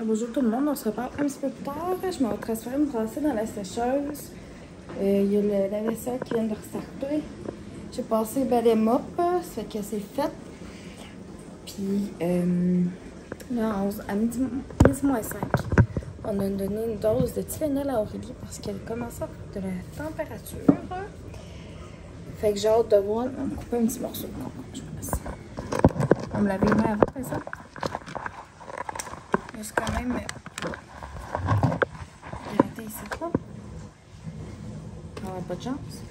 Bonjour tout le monde, on se reparle un petit peu plus tard. Je m'en vais transférer me brasser dans la sécheuse. Il y a le lave-vaisselle qui vient de restarter. J'ai passé balai mop, ça fait que c'est fait. Puis là, à midi moins 5, on a donné une dose de Tylenol à Aurélie parce qu'elle commence à faire de la température. Fait que j'ai hâte de voir. On va couper un petit morceau de concombre, je pense. On me l'avait mis avant, c'est ça? C'est quand même arrêté ici, quoi. On n'a pas de chance.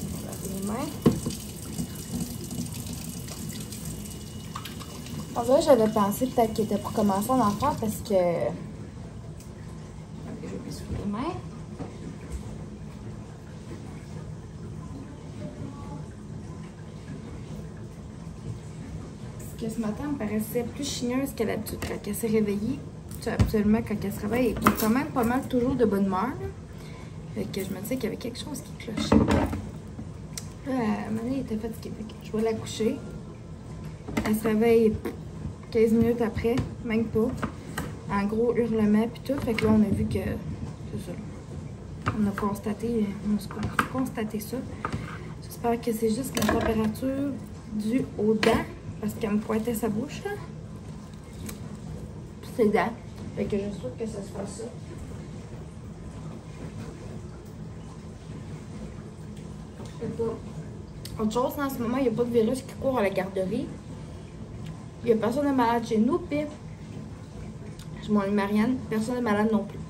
On va laver les mains. En vrai, j'avais pensé peut-être qu'il était pour commencer à en faire parce que. Je vais essuyer les mains. Que ce matin, elle me paraissait plus chigneuse que d'habitude. Quand elle s'est réveillée, habituellement, quand elle se réveille, elle est quand même pas mal toujours de bonne humeur. Fait que je me disais qu'il y avait quelque chose qui clochait. Là, à un moment donné, elle était fatiguée. Fait que je vais la coucher. Elle se réveille 15 minutes après, même pas. En gros, hurlement puis tout. Fait que là, on a vu que c'est ça. On a constaté ça. J'espère que c'est juste la température due aux dents. Parce qu'elle me pointait sa bouche, là. Puis ses dents. Fait que je souhaite que ça se fasse ça. Je sais pas. Autre chose, en ce moment, il n'y a pas de virus qui court à la garderie. Il n'y a personne de malade chez nous, puis je m'en ai Marianne, personne de malade non plus.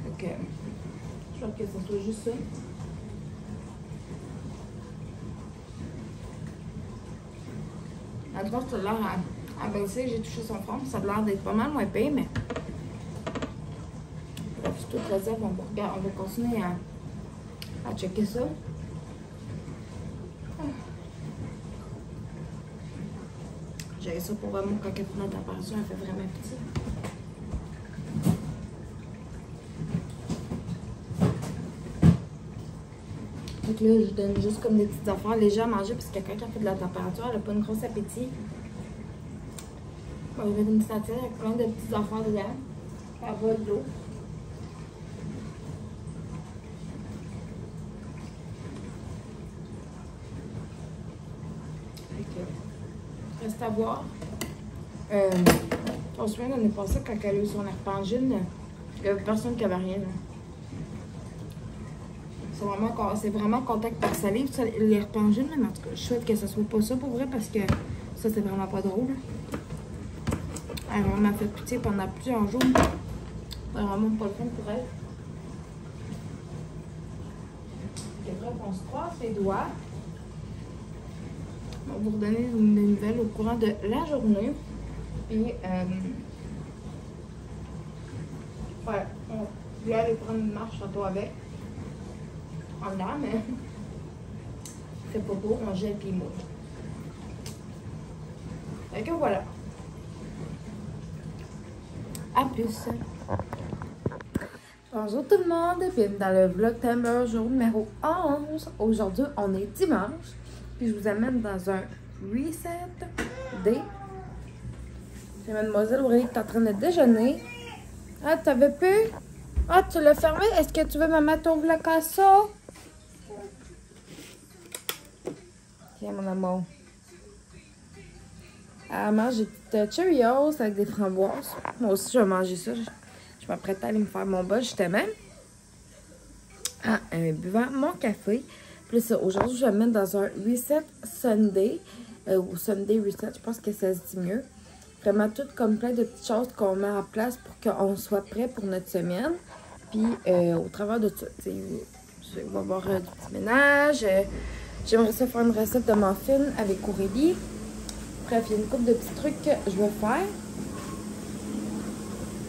Fait que je souhaite que ça soit juste ça. En tout cas, ça a l'air à baisser, j'ai touché son front, ça a l'air d'être pas mal moins pire, mais bref, c'est toute réserve, on va continuer à checker ça. J'ai ça pour vraiment quand elle fait notre température, elle fait vraiment petit. Donc là, je donne juste comme des petites affaires légères à manger parce que quelqu'un qui a fait de la température, elle n'a pas une grosse appétit. On va mettre une petite assiette avec plein de petites affaires dedans. Elle va de l'eau. Reste à voir. On se souvient l'année passée quand elle a eu son herpangine, il n'y avait personne qui avait rien. C'est vraiment contact par salive, les herpangines, mais en tout cas, je souhaite que ce soit pas ça pour vrai parce que ça, c'est vraiment pas drôle. Elle a vraiment fait pitié pendant plusieurs jours. C'est vraiment pas le fun pour elle. Bref, on se croise les doigts. On va vous redonner des nouvelles au courant de la journée. Puis, ouais, on voulait aller prendre une marche tantôt avec. En l'air, mais c'est pas beau, on gèle puis mouille. Fait que voilà. À plus. Bonjour tout le monde, bienvenue dans le vlog Timer jour numéro 11. Aujourd'hui, on est dimanche, puis je vous amène dans un reset day. J'ai mademoiselle Aurélie qui est en train de déjeuner. Ah, t'avais pu? Ah, tu l'as fermé? Est-ce que tu veux maman t'ouvre la casse? Tiens, mon amour. Elle mange des petites Cheerios avec des framboises. Moi aussi, je vais manger ça. Je m'apprête à aller me faire mon bol, justement. En buvant mon café. Puis ça, aujourd'hui, je vais me mettre dans un Reset Sunday. Ou Sunday Reset, je pense que ça se dit mieux. Vraiment tout comme plein de petites choses qu'on met en place pour qu'on soit prêt pour notre semaine. Puis au travers de ça, tu sais, je vais avoir du petit ménage. J'aimerais ça faire une recette de muffins avec Aurélie. Bref, il y a une couple de petits trucs que je vais faire.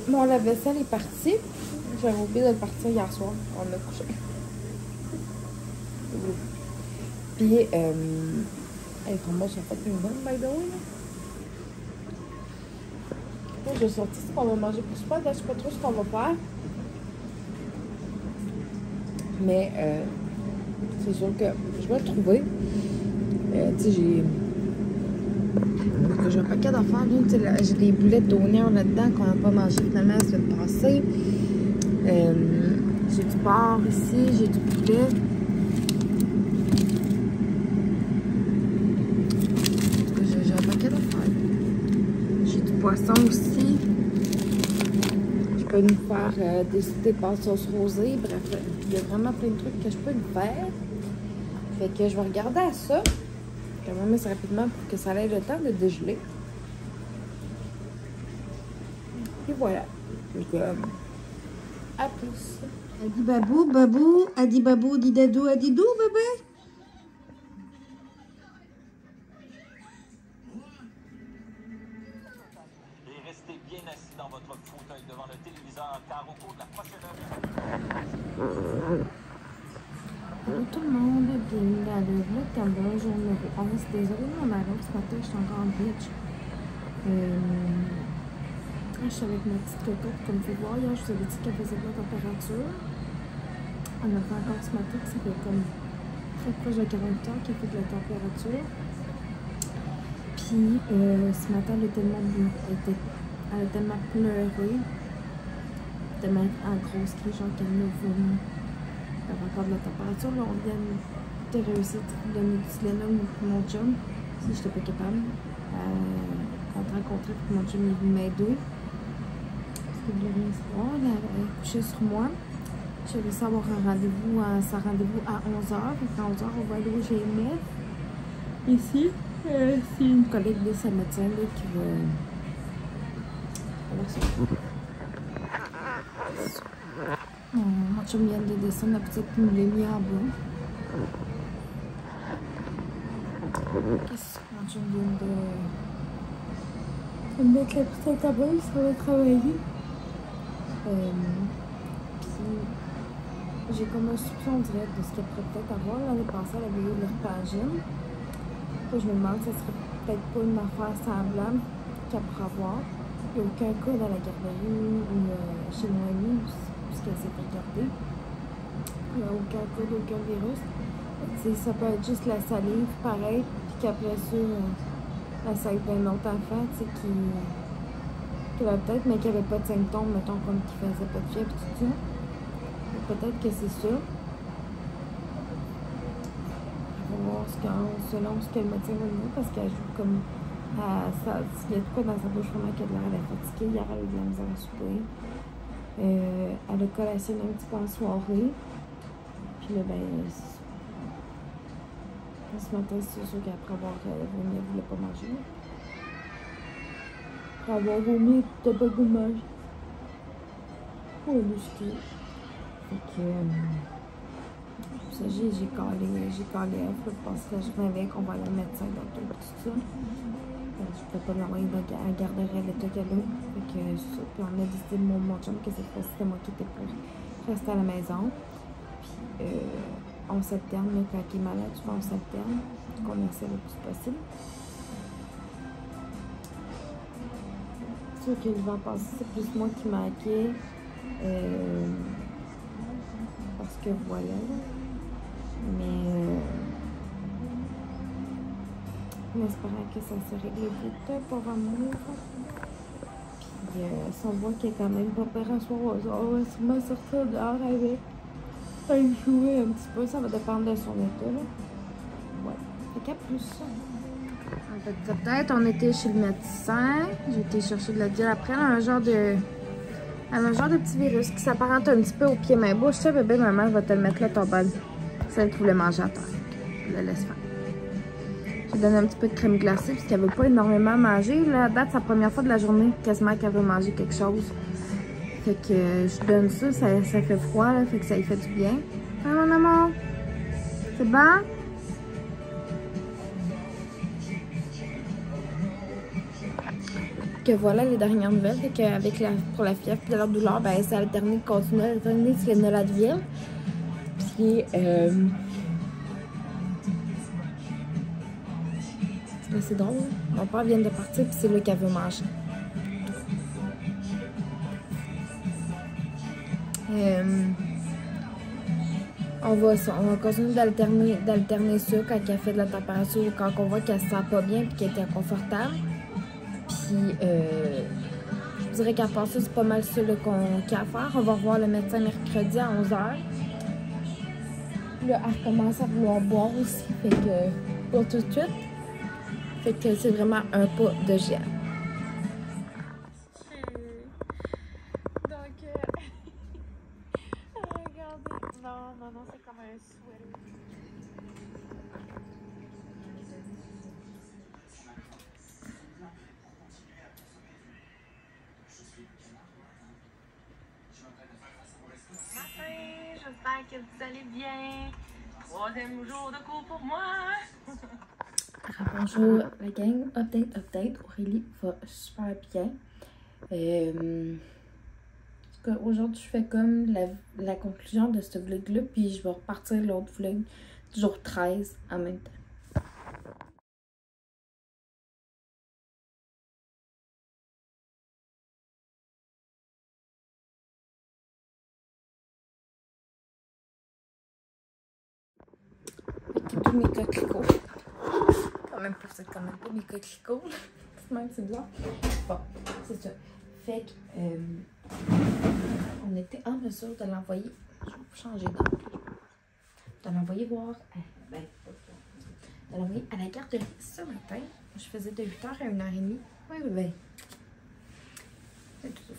Mon lave-vaisselle est parti. J'avais oublié de le partir hier soir. On m'a couché. Puis, les framboises sont pas plus bonnes, by the way. Je vais sortir ce qu'on va manger pour souper. Là, je sais pas trop ce qu'on va faire. Mais, c'est sûr que je vais le trouver. Tu sais, j'ai... Je vais paquet d'affaires. J'ai des boulettes d'honneur là-dedans qu'on n'a pas mangé finalement la semaine passée. J'ai du porc ici, j'ai du poulet. J'ai un paquet d'affaires. J'ai du poisson aussi. Je peux nous faire des pâtes sauce rosée. Bref, il y a vraiment plein de trucs que je peux nous faire. Fait que je vais regarder à ça. Je vais mettre ça rapidement pour que ça ait le temps de dégeler. Et voilà. Donc, à plus. Adi babou, babou, adi babou, di dadou, adi dou, bébé. Et restez bien assis dans votre fauteuil devant le téléviseur car au cours de la prochaine heure... Bonjour tout le monde, bienvenue dans le vlog Canada, jour numéro 11. Désolée de mon arrêt ce matin, je suis encore en beach. Je suis avec ma petite cocotte, comme vous pouvez voir. Hier, je vous avais dit qu'elle faisait de la température. On a fait encore ce matin, ça fait comme très proche de 40 heures qu'elle fait de la température. Puis ce matin, elle a tellement pleuré, tellement en grosse cri, genre qu'elle me vomit. Elle avait encore de la température. Là, on vient de réussir à donner du Tylenol pour mon chum, si j'étais pas capable. On te rencontrait pour que mon chum est venu m'aider. Parce qu'il voulait rien savoir. Elle a couché sur moi. Je vais savoir un rendez-vous à 11h. À 11h, on va aller au GMF. Ici, c'est une collègue de sa médecin là, qui va. Alors, ça. Mon chum vient de descendre, la petite nous l'a mis en bas. Qu'est-ce que mon chum vient de mettre la petite à bas, ça va travailler. J'ai comme un soupçon direct de ce qu'elle pourrait peut-être avoir. L'année passée, elle avait eu de l'herpagine. Je me demande si ce serait peut-être pas une affaire semblable qu'elle pourrait avoir. Il n'y a aucun cas dans la garderie ou chez mon ami, puisqu'elle s'est regardée. Il n'y a aucun cas d'aucun virus. Ça peut être juste la salive, pareil, puis qu'après ça, la salive d'un autre enfant, qui avait peut-être, mais qui n'avait pas de symptômes, mettons, comme qui faisait pas de fièvre, tout ça. Peut-être que c'est ça. On va voir selon ce que le médecin va nous dire, parce qu'elle joue comme. Il y a de quoi dans sa bouche vraiment qui a de l'air fatiguée. Hier, elle a eu de la misère à souper. Elle a collationné un petit peu en soirée. Puis là, ce matin, c'est sûr qu'après avoir vomi, elle ne voulait pas manger. Après avoir vomi, elle n'a pas de manger. Oh, excusez. Fait que j'ai calé off pour passer la journée avec, on va aller au médecin, docteur, tout ça. Je ne peux pas l'envoyer à la garderie à l'état qu'elle a. Fait que c'est ça. Puis on a décidé de mon chum que cette fois-ci c'était moi qui étais pour rester à la maison. Puis on s'alterne, là, quand il est malade, tu vois, on s'alterne. Qu'on essaie le plus possible. C'est sûr que l'hiver passé, c'est plus moi qui manquais. Parce que voilà. Mais en espérant que ça se règle vite pour amour. Puis si on voit qu'il y a quand même pas pire à soir, on va sûrement sortir dehors avec jouer un petit peu. Ça va dépendre de son état. Là. Ouais. Fait qu'à plus. Peut-être on était chez le médecin. J'ai été chercher de la gel après. Elle a un genre de petit virus qui s'apparente un petit peu au pied-main-bouche. Ça, bébé, maman va te le mettre là, ton bol. Celle qui voulait manger à terre. Je la laisse faire. J'ai donné un petit peu de crème glacée parce qu'elle veut pas énormément manger. Là, à date, c'est la première fois de la journée quasiment qu'elle veut manger quelque chose. Fait que je donne ça, ça fait froid, là, fait que ça lui fait du bien. Ah, mon amour? C'est bon? Que voilà les dernières nouvelles. Fait qu'avec pour la fièvre et de la douleur, ben, c'est alterné de continuer à alterner Tylenol Advil. Puis, c'est drôle. Mon père vient de partir, puis c'est là qu'elle veut manger. On va continuer d'alterner ça quand elle fait de la température ou quand on voit qu'elle se sent pas bien et qu'elle est inconfortable. Puis, je vous dirais qu'à part ça, c'est pas mal ça qu'il y a à faire. On va revoir le médecin mercredi à 11h. Là, elle recommence à vouloir boire aussi, fait que pas tout de suite. Fait que c'est vraiment un pas de géant. Donc, regardez. Non, c'est comme un sweater. J'espère que vous allez bien. 3e jour de cours pour moi. Alors, bonjour la gang. Update. Aurélie va super bien. Aujourd'hui, je fais comme la conclusion de ce vlog-là. Puis je vais repartir l'autre vlog du jour 13 en même temps. Tous mes coquelicots. Quand même pas, c'est quand même pas mes coquelicots. Même c'est blanc. Bon, c'est ça. Fait que on était en mesure de l'envoyer. Je vais vous changer d'angle. De l'envoyer voir. De l'envoyer à la garderie ce matin. Je faisais de 8h à 1h30. Oui. C'est tout.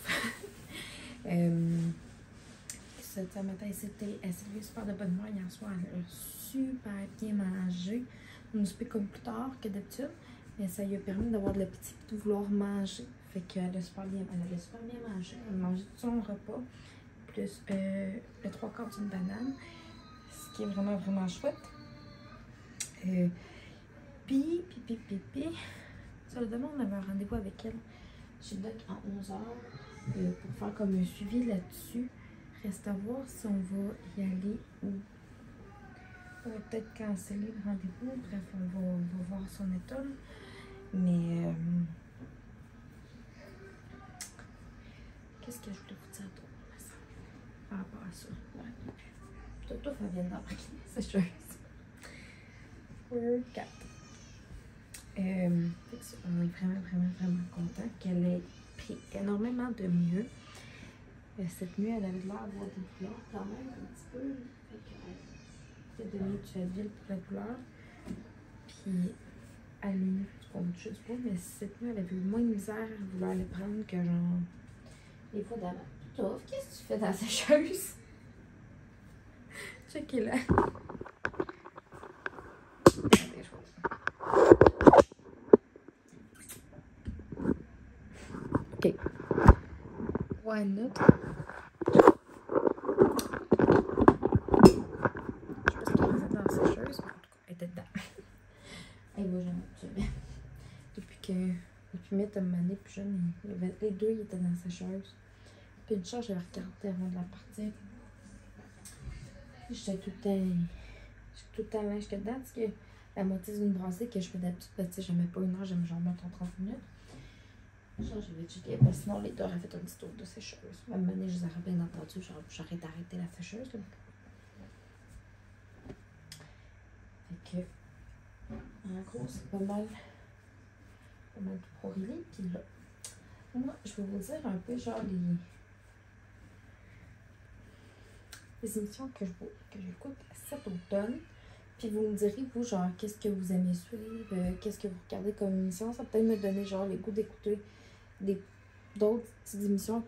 Ce matin, elle s'est levée super de bonne humeur hier soir. Elle a super bien mangé. On a soupé comme plus tard que d'habitude, mais ça lui a permis d'avoir de l'appétit et de vouloir manger. Fait qu'elle avait super bien mangé. Elle a mangé tout son repas, plus le 3/4 d'une banane, ce qui est vraiment, vraiment chouette. Puis, ça, demain, on avait un rendez-vous avec elle chez le doc à 11h pour faire comme un suivi là-dessus. Reste à voir si on va y aller ou on va peut-être canceller le rendez-vous. Bref, on va voir son état. Mais qu'est-ce que je voulais vous dire d'autre par rapport à ça? Toto, ça vient d'embarquer. C'est chose. We're 4. On est vraiment content qu'elle ait pris énormément de mieux. Cette nuit, elle avait l'air d'avoir des douleurs quand même un petit peu. Fait qu'elle a donné du Advil pour la douleur. Puis elle a eu du juste pas, mais cette nuit, elle avait eu moins de misère à vouloir le prendre que genre les fois d'avant. Touf, qu'est-ce que tu fais dans sa sécheuse? Checkez-la. Ok. Why not? Depuis mettre une année plus jeune, les deux ils étaient dans la sécheuse. Puis une chose, j'avais regardé avant de la partir. J'étais tout le temps là, j'étais dedans parce que la moitié d'une brassée que je fais d'habitude, ben, tu sais, j'aimais pas 1 heure, j'aime genre mettre en 30 minutes. Genre, j'avais checké, ben, sinon les deux auraient fait un petit tour de sécheuse. Même année, je les aurais bien entendu, genre, j'aurais d'arrêter la sécheuse. Là. Fait que, en gros, c'est pas mal tout pour Aurélie. Puis là, moi, je vais vous dire un peu, genre, les émissions que j'écoute cet automne. Puis vous me direz, vous, genre, qu'est-ce que vous aimez suivre, qu'est-ce que vous regardez comme émission. Ça peut peut-être me donner, genre, le goût d'écouter d'autres petites émissions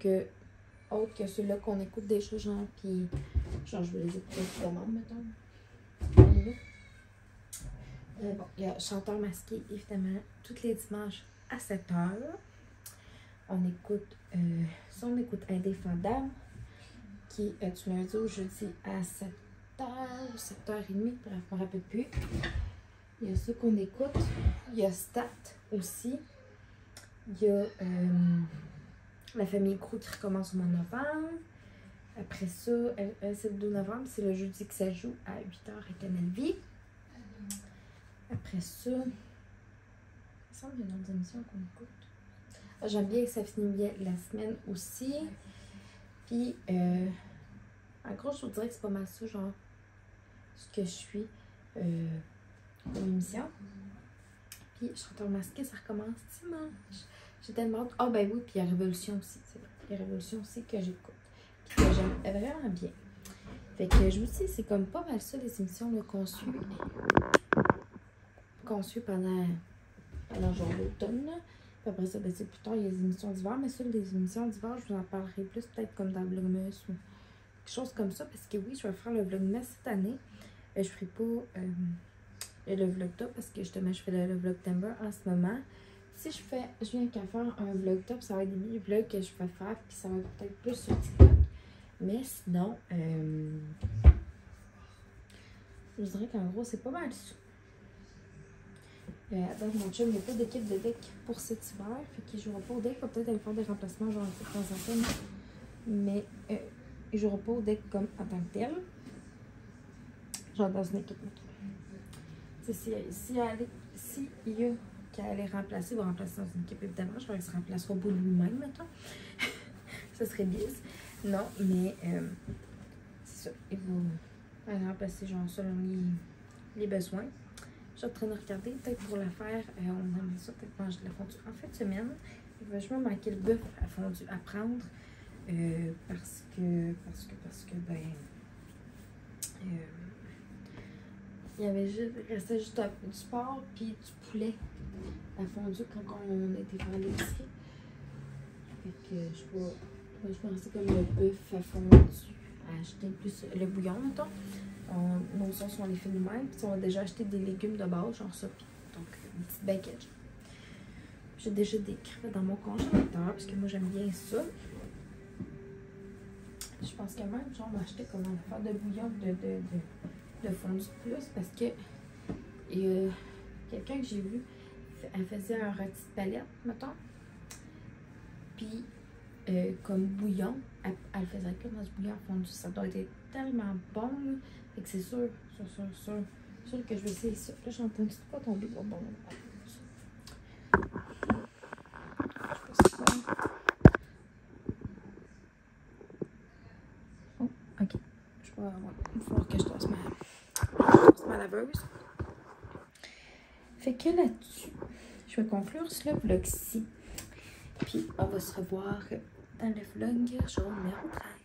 autres que ceux-là qu'on écoute déjà, genre, puis genre, je vais les écouter vraiment, mettons. Bon, il y a Chanteur masqué, évidemment, tous les dimanches à 7h. On écoute Indéfendable, qui est du lundi au jeudi à 7h ou 7h30, bref, je me rappelle plus. Il y a ceux qu'on écoute. Il y a Stat aussi. Il y a La famille Crew qui recommence au mois de novembre. Après ça, c'est le 2 novembre, c'est le jeudi que ça joue à 8h à Canal Vie. Après ça, il me semble qu'il y a d'autres émissions qu'on écoute. J'aime bien que ça finit bien la semaine aussi. Puis, en gros, je vous dirais que c'est pas mal ça, genre, ce que je suis comme émission. Puis, Chanteur masqué, ça recommence dimanche. J'ai tellement hâte. Ah, ben oui, puis il y a Révolution aussi. C'est vrai. Il y a Révolution aussi que j'écoute. Puis que j'aime vraiment bien. Fait que je vous dis, c'est comme pas mal ça, les émissions qu'on suit. Qu'on suit pendant genre l'automne. Puis après ça, ben, plus tard, il y a des émissions d'hiver. Mais ça, les émissions d'hiver, je vous en parlerai plus peut-être comme dans Vlogmas ou quelque chose comme ça. Parce que oui, je vais faire le Vlogmas cette année. Je ferai pas le Vlogtop parce que justement, je fais le Vlogtember en ce moment. Si je viens qu'à faire un Vlogtop, ça va être des mini-vlogs que je vais faire. Puis ça va être peut-être plus sur TikTok. Mais sinon, je dirais qu'en gros, c'est pas mal ça. Donc, mon chum, il n'y a pas d'équipe de deck pour cet hiver. Fait qu'il ne jouera pas au deck. Il va peut-être aller faire des remplacements, genre de temps en temps. Mais il ne jouera pas au deck comme en tant que tel. Genre dans une équipe. Si il y a qu'à aller remplacer, il va remplacer dans une équipe, évidemment. Je crois qu'il se remplacera au bout de lui-même, mettons. Ça serait bien. Non, mais c'est ça. Il va aller remplacer, genre, selon les besoins. Je suis en train de regarder, peut-être pour la faire, on aimerait ça peut-être manger de la fondue en fin de semaine. Il va juste me manquer le bœuf à fondue à prendre parce que ben il y avait restait juste du porc puis du poulet à fondue quand on était faire l'épicerie. Fait que je vais rester comme le bœuf à fondue à acheter plus le bouillon, mettons. Nos sauces, on les fait nous-mêmes. Puis on a déjà acheté des légumes de base, genre ça. Donc, une petite baguette. J'ai déjà des crêpes dans mon congélateur, parce que moi, j'aime bien ça. Je pense que même, genre, on va acheter comme un affaire de bouillon de fondu de plus, parce que quelqu'un que j'ai vu, elle faisait un rôti de palette, mettons. Puis, comme bouillon, elle faisait que dans du bouillon fondu. Ça doit être tellement bon, là. Fait que c'est sûr que je vais essayer ça. Là, je suis en train de pas tomber pour bon. Je sais pas c'est quoi. Oh, ok. Il va falloir que je tasse ma laveuse. Fait que là-dessus, je vais conclure ce vlog-ci. Puis on va se revoir dans le vlog jour numéro 13.